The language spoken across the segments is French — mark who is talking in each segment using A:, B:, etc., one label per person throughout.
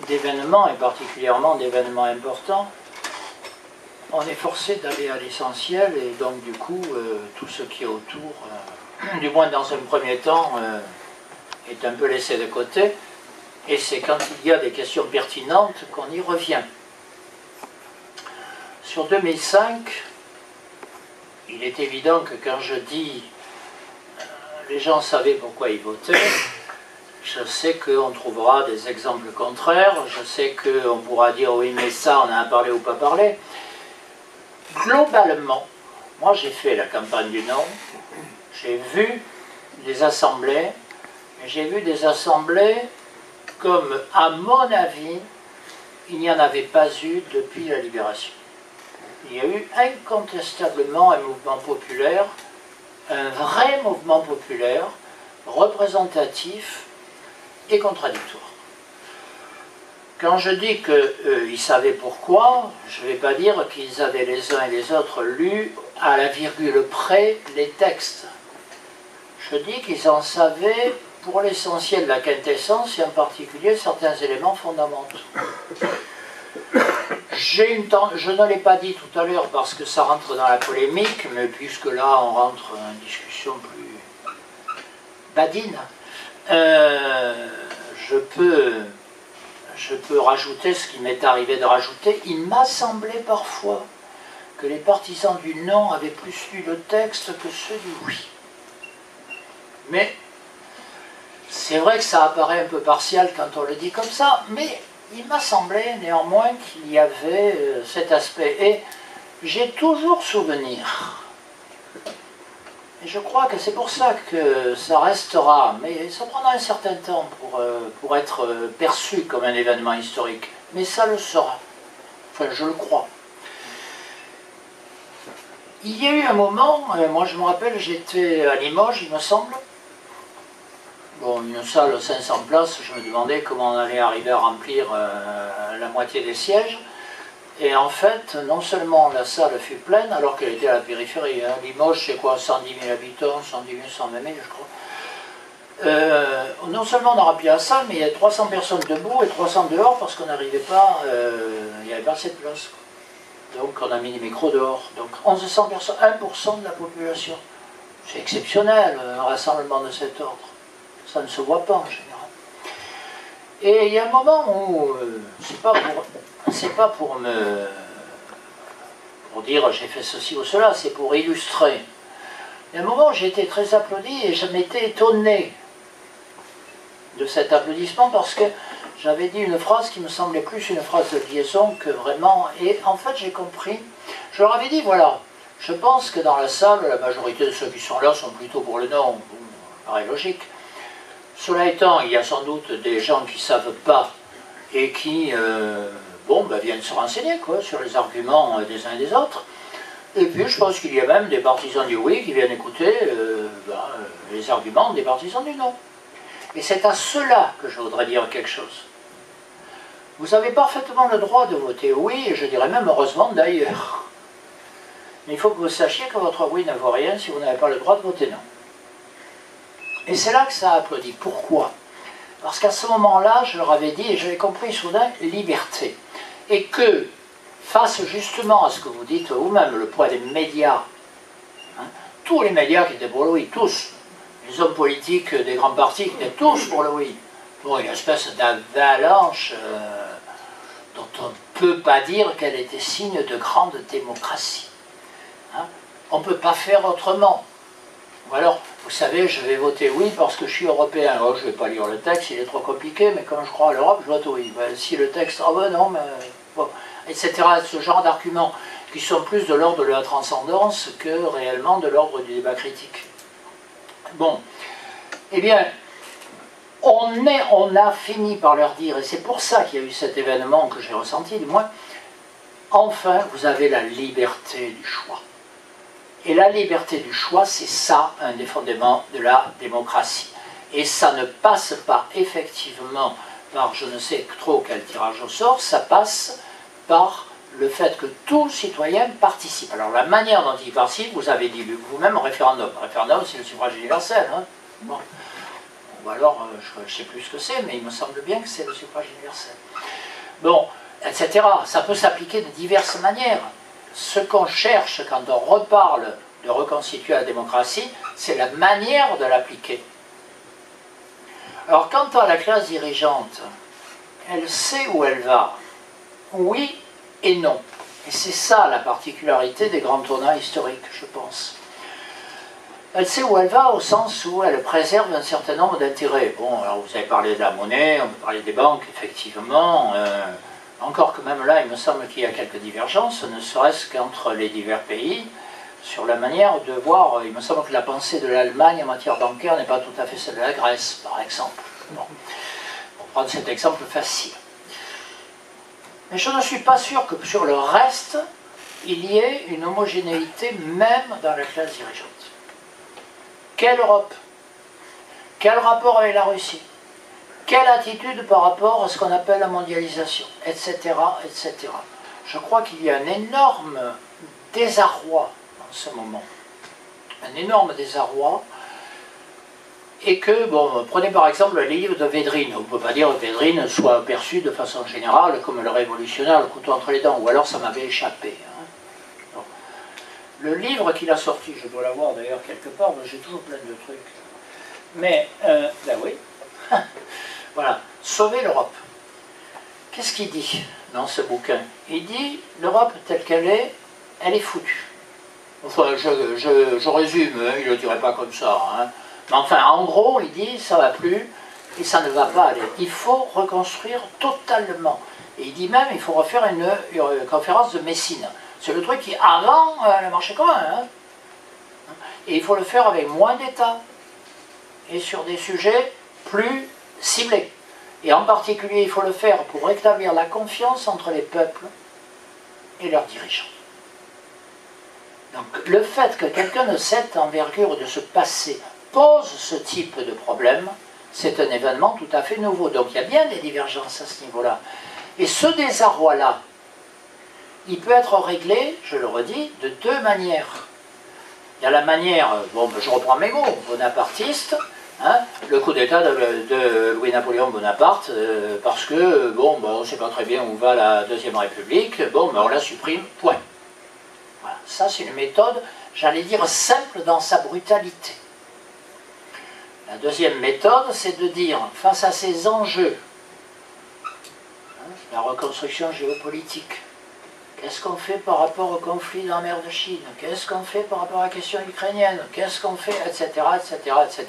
A: d'événements, et particulièrement d'événements importants, on est forcé d'aller à l'essentiel, et donc du coup, tout ce qui est autour, du moins dans un premier temps, est un peu laissé de côté, et c'est quand il y a des questions pertinentes qu'on y revient. Sur 2005, il est évident que quand je dis les gens savaient pourquoi ils votaient, je sais qu'on trouvera des exemples contraires, je sais qu'on pourra dire oui mais ça on en a parlé ou pas parlé. Globalement, moi j'ai fait la campagne du non, j'ai vu des assemblées, et j'ai vu des assemblées comme à mon avis il n'y en avait pas eu depuis la Libération. Il y a eu incontestablement un mouvement populaire, un vrai mouvement populaire, représentatif et contradictoire. Quand je dis qu'ils savaient pourquoi, je ne vais pas dire qu'ils avaient les uns et les autres lu à la virgule près les textes. Je dis qu'ils en savaient pour l'essentiel la quintessence et en particulier certains éléments fondamentaux. Je ne l'ai pas dit tout à l'heure parce que ça rentre dans la polémique, mais puisque là on rentre dans une discussion plus badine, je peux rajouter ce qui m'est arrivé de rajouter. Il m'a semblé parfois que les partisans du non avaient plus lu le texte que ceux du oui. Mais c'est vrai que ça apparaît un peu partial quand on le dit comme ça, mais il m'a semblé néanmoins qu'il y avait cet aspect. Et j'ai toujours souvenir, et je crois que c'est pour ça que ça restera, mais ça prendra un certain temps pour être perçu comme un événement historique. Mais ça le sera. Enfin, je le crois. Il y a eu un moment, moi je me rappelle, j'étais à Limoges, il me semble. Bon, une salle 500 places, je me demandais comment on allait arriver à remplir la moitié des sièges. Et en fait, non seulement la salle fut pleine, alors qu'elle était à la périphérie. Hein. Limoges, c'est quoi, 110 000 habitants, 110 000, 120 000, je crois. Non seulement on a rempli la salle, mais il y a 300 personnes debout et 300 dehors parce qu'on n'arrivait pas, il n'y avait pas assez de place. Donc on a mis des micros dehors. Donc 1100 personnes, 1% de la population. C'est exceptionnel, un rassemblement de cet ordre. Ça ne se voit pas en général. Et il y a un moment où, c'est pas pour dire j'ai fait ceci ou cela, c'est pour illustrer. Il y a un moment où j'ai été très applaudi et je m'étais étonné de cet applaudissement parce que j'avais dit une phrase qui me semblait plus une phrase de liaison que vraiment. Et en fait j'ai compris, je leur avais dit voilà, je pense que dans la salle, la majorité de ceux qui sont là sont plutôt pour le non, paraît logique. Cela étant, il y a sans doute des gens qui ne savent pas et qui viennent se renseigner sur les arguments des uns et des autres. Et puis je pense qu'il y a même des partisans du oui qui viennent écouter les arguments des partisans du non. Et c'est à cela que je voudrais dire quelque chose. Vous avez parfaitement le droit de voter oui, et je dirais même heureusement d'ailleurs. Mais il faut que vous sachiez que votre oui ne vaut rien si vous n'avez pas le droit de voter non. Et c'est là que ça a applaudi. Pourquoi? Parce qu'à ce moment-là, je leur avais dit, et j'avais compris soudain, liberté. Et que, face justement à ce que vous dites vous-même, le poids des médias, hein, tous les médias qui étaient pour le oui, tous, les hommes politiques des grands partis qui étaient tous pour le oui, bon, une espèce d'avalanche dont on ne peut pas dire qu'elle était signe de grande démocratie. Hein. On ne peut pas faire autrement. Ou alors, vous savez, je vais voter oui parce que je suis européen. Alors, je ne vais pas lire le texte, il est trop compliqué, mais comme je crois à l'Europe, je vote oui. Ben, si le texte, ah ben non, mais bon, etc. Ce genre d'arguments qui sont plus de l'ordre de la transcendance que réellement de l'ordre du débat critique. Bon, eh bien, on a fini par leur dire, et c'est pour ça qu'il y a eu cet événement que j'ai ressenti, du moins, enfin, vous avez la liberté du choix. Et la liberté du choix, c'est ça, un des fondements de la démocratie. Et ça ne passe pas effectivement par je ne sais trop quel tirage au sort, ça passe par le fait que tout citoyen participe. Alors la manière dont il participe, vous avez dit vous-même référendum. Référendum, c'est le suffrage universel. Hein. Bon. ou alors, je ne sais plus ce que c'est, mais il me semble bien que c'est le suffrage universel. Bon, etc. Ça peut s'appliquer de diverses manières. Ce qu'on cherche quand on reparle de reconstituer la démocratie, c'est la manière de l'appliquer. Alors, quant à la classe dirigeante, elle sait où elle va. Oui et non. Et c'est ça la particularité des grands tournants historiques, je pense. Elle sait où elle va au sens où elle préserve un certain nombre d'intérêts. Bon, alors vous avez parlé de la monnaie, on peut parler des banques, effectivement. Encore que même là, il me semble qu'il y a quelques divergences, ne serait-ce qu'entre les divers pays, sur la manière de voir. Il me semble que la pensée de l'Allemagne en matière bancaire n'est pas tout à fait celle de la Grèce, par exemple. Bon, pour prendre cet exemple facile. Mais je ne suis pas sûr que sur le reste, il y ait une homogénéité même dans la classe dirigeante. Quelle Europe? Quel rapport avec la Russie? Quelle attitude par rapport à ce qu'on appelle la mondialisation? Etc. etc. Je crois qu'il y a un énorme désarroi en ce moment. Un énorme désarroi. Et que, bon, prenez par exemple les livres de Védrine. On ne peut pas dire que Védrine soit perçu de façon générale comme le révolutionnaire, le couteau entre les dents, ou alors ça m'avait échappé. Hein. Le livre qu'il a sorti, je dois l'avoir d'ailleurs quelque part, j'ai toujours plein de trucs. Mais, ben oui, voilà, Sauver l'Europe. Qu'est-ce qu'il dit dans ce bouquin? Il dit, l'Europe telle qu'elle est, elle est foutue. Enfin, je résume, hein, il ne le dirait pas comme ça, hein. Mais enfin, en gros, il dit, ça ne va plus, et ça ne va pas aller. Il faut reconstruire totalement. Et il dit même, il faut refaire une conférence de Messine. C'est le truc qui, avant le marché commun. Hein. Et il faut le faire avec moins d'États. Et sur des sujets plus ciblés. Et en particulier, il faut le faire pour rétablir la confiance entre les peuples et leurs dirigeants. Donc, le fait que quelqu'un de cette envergure, de ce passé, pose ce type de problème, c'est un événement tout à fait nouveau. Donc il y a bien des divergences à ce niveau-là. Et ce désarroi-là, il peut être réglé, je le redis, de deux manières. Il y a la manière, bon, je reprends mes mots, bonapartiste, hein, le coup d'État de Louis-Napoléon Bonaparte, parce que, bon, on ne sait pas très bien où va la Deuxième République, bon, on la supprime, point. Voilà. Ça, c'est une méthode, j'allais dire, simple dans sa brutalité. La deuxième méthode, c'est de dire, face à ces enjeux, hein, la reconstruction géopolitique, qu'est-ce qu'on fait par rapport au conflit dans la mer de Chine? Qu'est-ce qu'on fait par rapport à la question ukrainienne? Qu'est-ce qu'on fait, etc., etc., etc.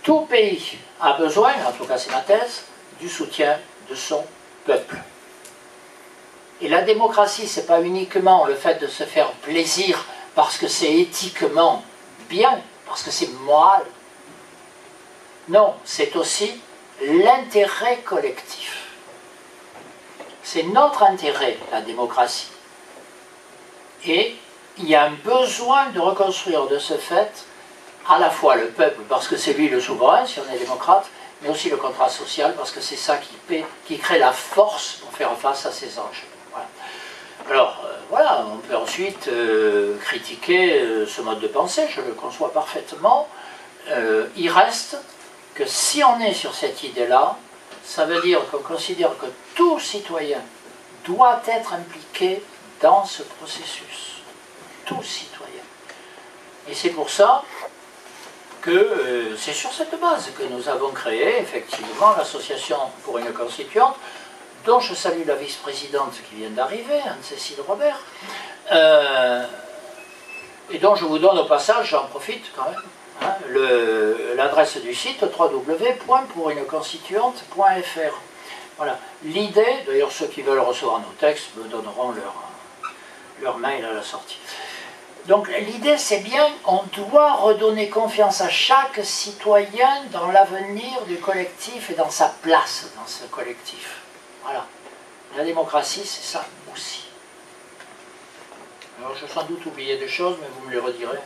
A: Tout pays a besoin, en tout cas c'est ma thèse, du soutien de son peuple. Et la démocratie, ce n'est pas uniquement le fait de se faire plaisir parce que c'est éthiquement bien, parce que c'est moral. Non, c'est aussi l'intérêt collectif. C'est notre intérêt, la démocratie. Et il y a un besoin de reconstruire de ce fait à la fois le peuple, parce que c'est lui le souverain, si on est démocrate, mais aussi le contrat social, parce que c'est ça qui crée la force pour faire face à ces enjeux. Voilà. Alors, voilà, on peut ensuite critiquer ce mode de pensée, je le conçois parfaitement. Il reste que si on est sur cette idée-là, ça veut dire qu'on considère que tout citoyen doit être impliqué dans ce processus. Tout citoyen. Et c'est pour ça que c'est sur cette base que nous avons créé effectivement l'association pour une constituante, dont je salue la vice-présidente qui vient d'arriver, Anne-Cécile Robert, et dont je vous donne au passage, j'en profite quand même, hein, l'adresse du site www.pouruneconstituante.fr. Voilà. L'idée, d'ailleurs ceux qui veulent recevoir nos textes me donneront leur mail à la sortie. Donc l'idée c'est bien, on doit redonner confiance à chaque citoyen dans l'avenir du collectif et dans sa place dans ce collectif. Voilà. La démocratie c'est ça aussi. Alors j'ai sans doute oublié des choses, mais vous me les redirez.